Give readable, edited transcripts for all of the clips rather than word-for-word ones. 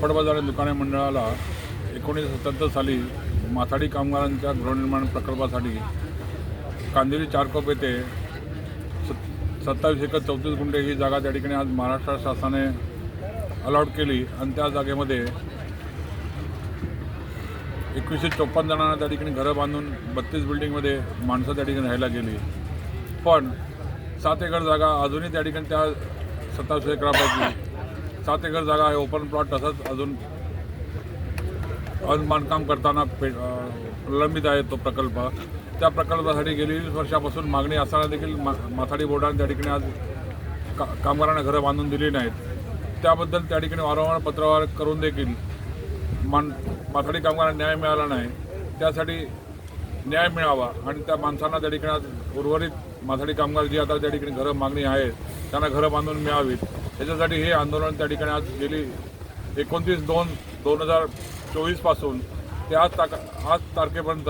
कापड बाजार आणि दुकाने मंडळाला 1977 साली माथाडी कामगारांच्या गृहनिर्माण प्रकल्पासाठी कांदिवली चारकोप येथे 27 एकर 34 गुंठे ही जागा त्या ठिकाणी आज महाराष्ट्र शासनाने अलॉट केली आणि त्या जागेमध्ये 2154 जणांना त्या ठिकाणी घरं बांधून 32 बिल्डिंगमध्ये माणसं त्या ठिकाणी राहायला गेली। पण 7 एकर जागा अजूनही त्या ठिकाणी त्या 27 एकरापैकी 7 एकर जागा आहे ओपन प्लॉट तसंच अजून बांधकाम करताना प्रलंबित आहे तो प्रकल्प। त्या प्रकल्पासाठी गेली 20 वर्षापासून मागणी असताना देखील माथाडी बोर्डाने त्या ठिकाणी आज कामगारांना घरं बांधून दिली नाहीत। त्याबद्दल त्या ठिकाणी वारंवार पत्रव्यवहार करून देखील माथाडी कामगारांना न्याय मिळाला नाही। त्यासाठी न्याय मिळावा आणि त्या माणसांना त्या ठिकाणी आज उर्वरित माथाडी कामगार जी आता त्या ठिकाणी घरं मागणी आहे त्यांना घरं बांधून मिळावीत याच्यासाठी हे आंदोलन त्या ठिकाणी आज गेली 29/2/2024 पासून ते आज तारखेपर्यंत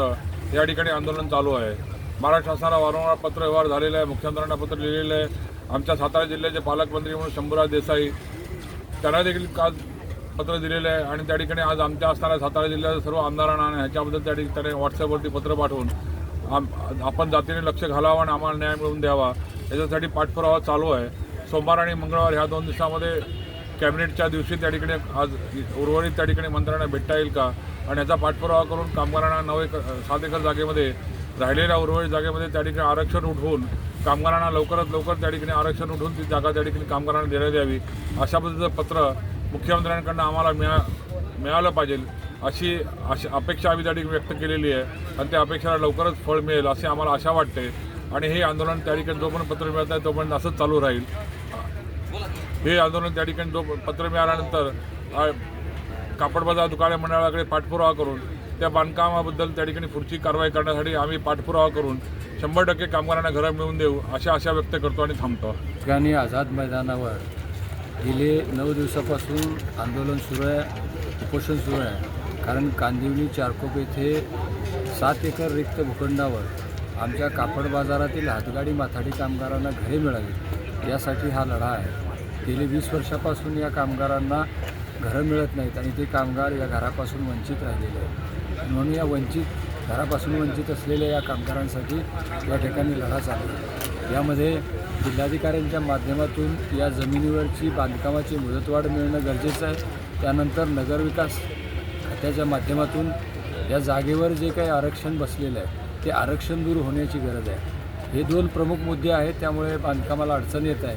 या ठिकाणी आंदोलन चालू आहे। महाराष्ट्र शासनाला वारंवार पत्रव्यवहार झालेला आहे, मुख्यमंत्र्यांना पत्र लिहिलेलं आहे। आमच्या सातारा जिल्ह्याचे पालकमंत्री म्हणून शंभूराज देसाई त्यांना देखील काल पत्र दिलेलं आहे आणि त्या ठिकाणी आज आमच्या असणाऱ्या सातारा जिल्ह्याच्या सर्व आमदारांना आणि ह्याच्याबद्दल त्या ठिकाणी त्याने व्हॉट्सअपवरती पत्र पाठवून आपण जातीने लक्ष घालावं आणि आम्हाला न्याय मिळवून द्यावा याच्यासाठी पाठपुरावा चालू आहे। सोमवार आणि मंगळवार ह्या 2 दिवसामध्ये कॅबिनेटच्या दिवशी त्या ठिकाणी आज उर्वरित त्या ठिकाणी मंत्र्यांना भेटता येईल का आणि याचा पाठपुरावा करून कामगारांना 7 एकर जागेमध्ये राहिलेल्या उर्वरित जागेमध्ये त्या ठिकाणी आरक्षण उठवून कामगारांना लवकरात लवकर त्या ठिकाणी आरक्षण उठवून ती जागा त्या ठिकाणी कामगारांना देण्यात यावी अशा पद्धतीचं पत्र मुख्यमंत्र्यांकडून आम्हाला मिळालं पाहिजे अशी अपेक्षा आम्ही त्या ठिकाणी व्यक्त केलेली आहे आणि त्या अपेक्षेला लवकरच फळ मिळेल असे आम्हाला आशा वाटते आणि हे आंदोलन त्या ठिकाणी जोपर्यंत पत्र मिळत आहे तोपर्यंत असंच चालू राहील। हे आंदोलन त्या ठिकाणी जो पत्र मिळाल्यानंतर कापड बाजार दुकाने मंडळाकडे पाठपुरावा करून त्या बांधकामाबद्दल त्या ठिकाणी पुढची कारवाई करण्यासाठी आम्ही पाठपुरावा करून 100% कामगारांना घरं मिळवून देऊ अशा आशा व्यक्त करतो आणि थांबतो। ठिकाणी आझाद मैदानावर गेले 9 दिवसापासून आंदोलन सुरू आहे, उपोषण सुरू आहे। कारण कांदिवली चारकोप येथे 7 एकर रिक्त भूखंडावर आमच्या कापड बाजारातील हातगाडी माथाडी कामगारांना घरे मिळावी यासाठी हा लढा आहे। गेली 20 वर्षापासून या कामगारांना घरं मिळत नाहीत आणि ते कामगार या घरापासून वंचित राहिलेले आहेत। म्हणून या घरापासून वंचित असलेल्या या कामगारांसाठी या ठिकाणी लढा चालू आहे। यामध्ये जिल्हाधिकाऱ्यांच्या माध्यमातून या जमिनीवरची बांधकामाची मुदतवाढ मिळणं गरजेचं आहे। त्यानंतर नगरविकास खात्याच्या माध्यमातून या जागेवर जे काही आरक्षण बसलेलं आहे ते आरक्षण दूर होण्याची गरज आहे। हे 2 प्रमुख मुद्दे आहेत, त्यामुळे बांधकामाला अडचण येत आहे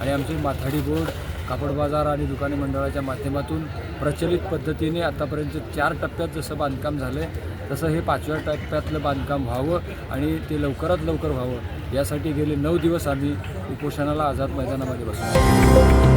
आणि आमचे माथाडी बोर्ड कापड बाजार आणि दुकाने मंडळाच्या माध्यमातून प्रचलित पद्धतीने आतापर्यंत 4 टप्प्यात जसं बांधकाम झालं आहे तसं हे 5व्या टप्प्यातलं बांधकाम व्हावं आणि ते लवकरात लवकर व्हावं यासाठी गेले 9 दिवस आम्ही उपोषणाला आझाद मैदानामध्ये बसलो।